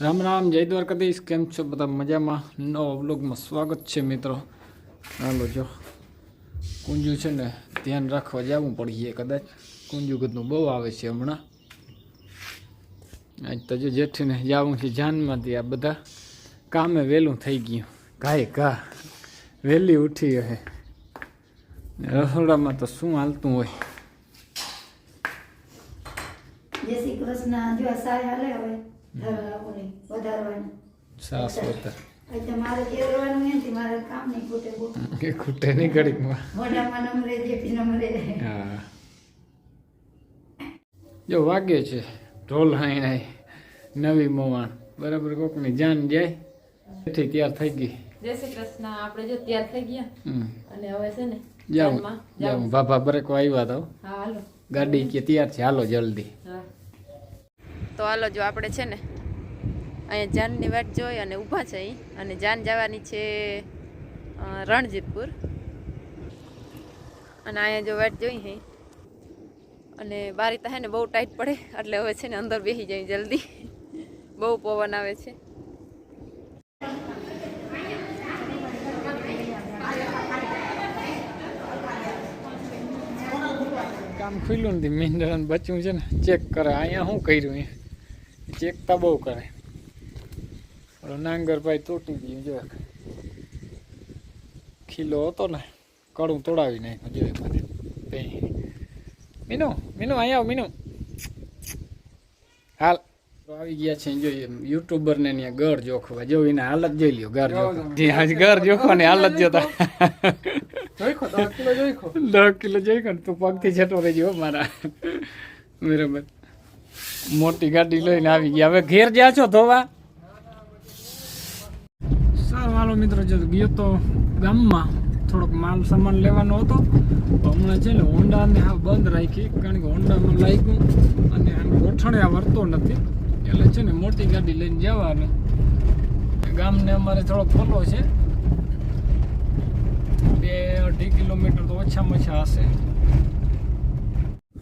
રામ રામ, જય દ્વારકાધીશ. કેમ છો બધા? મજામાં? નવા વ્લોગમાં સ્વાગત છે મિત્રો. હાલો જો કુંજુ છે ને ધ્યાન રાખવા જવું પડીએ કદાચ. કુંજુ ગદનું બહુ આવે છે હમણાં. આજ તો જો જેઠીને જવું છે જાનમાંથી. આ બધા કામે વહેલું થઈ ગયું, ઘાય ઘા વહેલી ઉઠી હે. રસોડામાં તો શું હાલતું હોય. જય શ્રી કૃષ્ણ. જો સાય હાલે હવે વધારવાનું સાસ વધાર મારે કેરવાનું નથી, મારે કામ નહીં ખૂટે બહુ. કે ખૂટે નહીં ઘડીકમાં. મોઢામાં નમરે જેથી નમરે. હા જો વાગે છે ઢોલ હાઈ હાઈ નવી મોવાણ બરાબર. કોકની જાન જાય એથી તૈયાર થઈ ગઈ. જય શ્રી કૃષ્ણ. આપણે જો તૈયાર થઈ ગયા અને હવે છે ને જાઉં બાબા બરેકો આવ્યા તો હા હાલો ગાડી કે તૈયાર છે, હાલો જલ્દી. તો હાલો જો આપણે છે ને અહીંયા જાનની વાટ જોઈ અને ઊભા છે અહીં. અને જાન જવાની છે રણજીતપુર. અને અહીંયા જો વાટ જોઈ હે અને બારી તો હે ને બહુ ટાઈટ પડે એટલે હવે છે ને અંદર બેસી જાય જલ્દી. બહુ પવન આવે છે. કામ ખુલ્લું નથી, મીંડળાને બચ્યું છે ને ચેક કરે. અહીંયા શું કર્યું એ ચેક તો બહુ કરે. નાંગર ભાઈ તૂટી ગયું જો, ખીલો હતો ને કડું તોડાવી નાખ્યું જો એમાંથી. મીનુ મીનુ અહીંયા આવ મીનુ. હાલ આવી ગયા છે જોઈએ યુટ્યુબર ને ત્યાં ઘર જોખવા. જો એને હાલત જોઈ લ્યો, ઘર જોખવા ઘર જોખવાની હાલત જોતા. 10 કિલો જોઈખો ને તું પગથી છેટો રહેજો મારા. બરાબર. મોટી ગાડી લઈને આવી ગયા. હવે ઘેર જા છો ધોવા? સારું હાલો મિત્રો, જો ગયો તો ગામમાં થોડોક માલ સામાન લેવાનો હતો. હમણાં છે ને હોન્ડાને હા બંધ રાખી, કારણ કે હોન્ડામાં લાગ્યું અને આમ ગોઠણ્યા વરતો નથી. એટલે છે ને મોટી ગાડી લઈને જવાનું. ગામને અમારે થોડોક ખોલો છે, 2-2.5 કિલોમીટર તો ઓછામાં ઓછા હશે.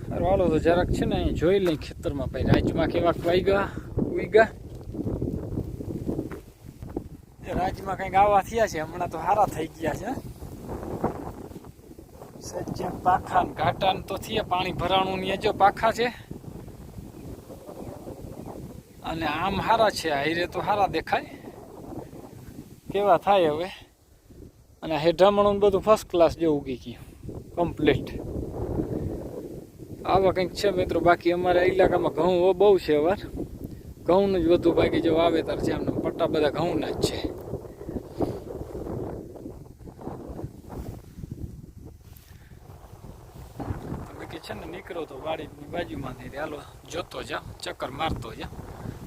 સારું હાલો તો જરાક છે ને અહીં જોઈ લઈ ખેતરમાં ભાઈ રાજમાં કેવાક વાગ્યા ઉગ્યા. રાજમાં કંઈક આવા થયા છે હમણાં તો સારા થઈ ગયા છે. સજ્જે પાખા ઘાટા તો થયા, પાણી ભરાણું ને જો પાખા છે અને આમ હારા છે. હાઈરે તો હારા દેખાય, કેવા થાય હવે. અને હેઠામણું બધું ફર્સ્ટ ક્લાસ જેવું ઉગી ગયું કમ્પ્લીટ. આવા કંઈક છે મિત્રો. બાકી અમારા ઇલાકામાં ઘઉં બહુ છે. અવાર ઘઉંનું જ વધુ બાકી જો વાવેતર છે. આમને પટ્ટા બધા ઘઉંના જ છે. તમે કે છે ને નીકળો તો વાડીની બાજુમાંથી હાલો જોતો જા, ચક્કર મારતો જા.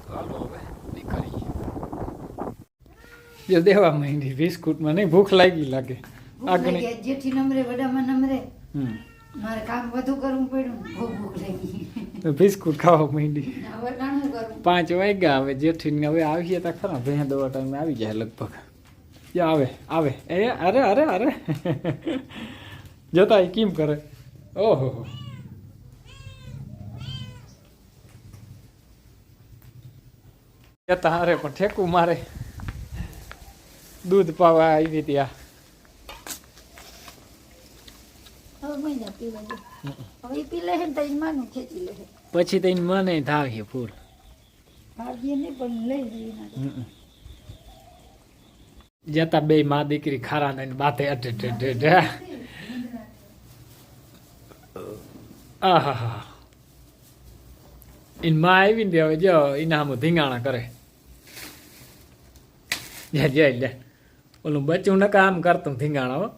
તો હાલો હવે નીકળીએ. જો દેવા માંડી બિસ્કુટમાં નહીં, ભૂખ લાગી લાગે. આગળ જેથી નમરે વડામાં નમરે. મારે કામ વધુ કરવું પડ્યું, બહુ ભૂખ લાગી. બિસ્કુટ ખાવા માંડી. હવે કાણું કરું. 5 વાગ્યા. હવે જેઠીને હવે આવીએ તો ખરા. ભેં દવા ટાઈમે આવી જાય લગભગ. યા આવે આવે એ અરે અરે અરે જતા કેમ કરે. ઓહો જતા હારે પણ ઠેકું મારે. દૂધ પાવા આવી ત્યાં હવે મહિના પીવા દે. હવે પી લે ને તો માનું ખેંચી લે. પછી તો મને થાવીએ ફૂલ ભાગ્ય નહીં પણ લઈ જઈએ. જતા બે માં દીકરી ખારા ને બાતે અટે આહા. એની માં આવી ને હવે જો એના આમ ધીંગાણા કરે. જય લે ઓલું બચ્ચું નકા આમ કરતું ધીંગાણા. હો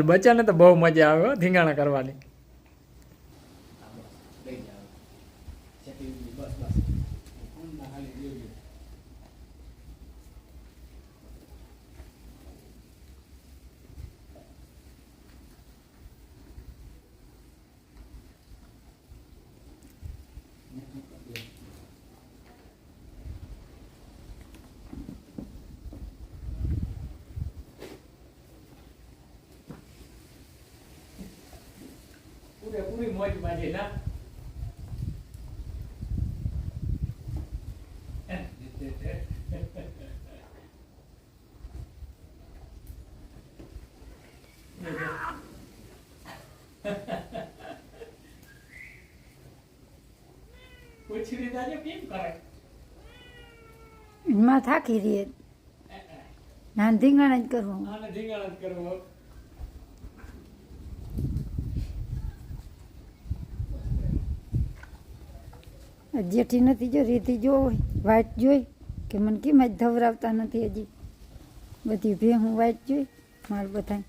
બચ્ચાને તો બહુ મજા આવે ધીંગાણા કરવાની. પૂરેપૂરી મોજ બાજી ના પૂછડી દાજો કેમ કરે એમાં થાકી રહીએ ના ધીંગાણા જ કરવું આને ધીંગાણા જ કરવો જેઠી નથી જો રીતિ જો હોય વાઈટ જોઈ કે મને કેમ જ ધવરાવતા નથી હજી બધી ભેહું વાઈટ જોઈ મારે બધા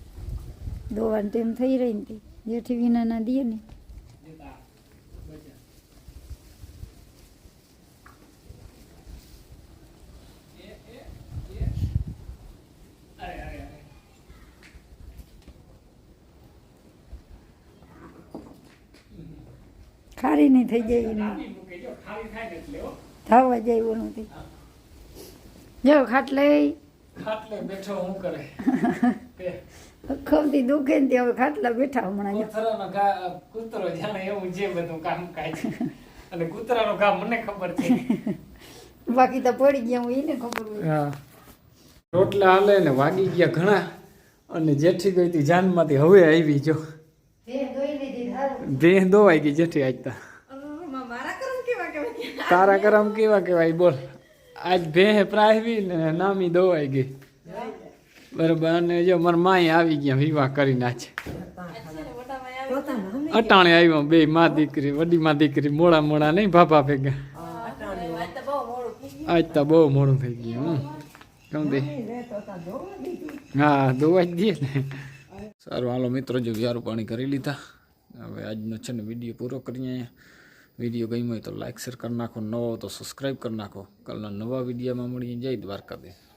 દોવાનું ટેમ થઈ રહી ને તે જેઠી વિના ના દે ને ખારી નહીં થઈ જાય એને થવા જાય એવું નથી જો ખાટલે બેઠો હું કરે ખમતી દુખે ને તે હવે ખાટલા બેઠા હમણાં કૂતરાનો ઘા કૂતરો જાણે એવું જે બધું કામ કાય છે અને કૂતરાનો ઘા મને ખબર છે બાકી તો પડી ગયા હું એને ખબર હોય હા રોટલા હાલે ને વાગી ગયા ઘણા અને જેઠી ગઈ હતી જાનમાંથી હવે આવી જો ભેહ દોવાઈ ગઈ જેઠી આજતા તારા કરમ કેવા કેવાય બોલ આજ ભેહ પ્રાહવી ને નામી દોવાઈ ગઈ બરોબર અને જો મારા માય આવી ગયા વિવાહ કરી નાખે અટાણે આવ્યો બે માં દીકરી વડી માં દીકરી મોડા મોડા નહીં ભાભા ભેગા આજ તો બહુ મોડું થઈ ગયું ગમતી હા દોવાઈ જ દઈએ ને સારું હાલો મિત્રો જો વ્યારું પાણી કરી લીધા હવે આજનો છે ને વિડીયો પૂરો કરીએ અહીંયા વિડીયો ગમ્યો હોય તો લાઈક શેર કરી નાખો નવો તો સબસ્ક્રાઈબ કરી નાખો કાલના નવા વિડીયોમાં મળીએ જય દ્વારકાધીશ